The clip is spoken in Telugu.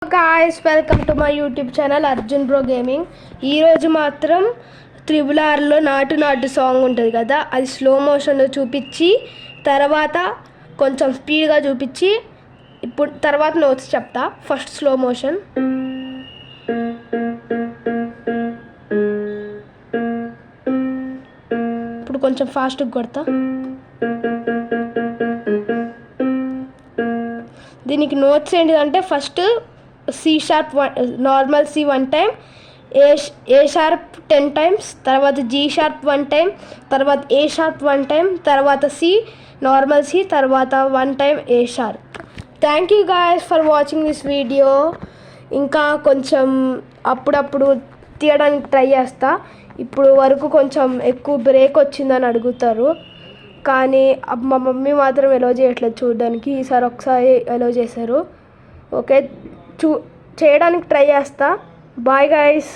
Guys welcome to my YouTube channel Arjun bro gaming. ఈరోజు మాత్రం త్రిబుల్ నాటు సాంగ్ ఉంటుంది కదా, అది స్లో మోషన్లో చూపించి తర్వాత కొంచెం స్పీడ్గా చూపించి ఇప్పుడు తర్వాత నోట్స్ చెప్తా. ఫస్ట్ స్లో మోషన్, ఇప్పుడు కొంచెం ఫాస్ట్గా కొడతా. దీనికి నోట్స్ ఏంటిదంటే first C sharp normal C 1 time, A sharp 10 times, తర్వాత జీ షార్ప్ 1 టైం, తర్వాత ఏ షార్ప్ 1 టైం, తర్వాత సి నార్మల్ సి, తర్వాత 1 time A sharp. Thank you guys for watching this video. ఇంకా కొంచెం అప్పుడప్పుడు తీయడానికి ట్రై చేస్తా. ఇప్పుడు వరకు కొంచెం ఎక్కువ బ్రేక్ వచ్చిందని అడుగుతారు, కానీ మా మమ్మీ మాత్రం ఎలో చేయట్లేదు చూడడానికి. ఈసారి ఒకసారి ఎలో చేశారు. ఓకే, చేయడానికి ట్రై చేస్తా. Bye guys.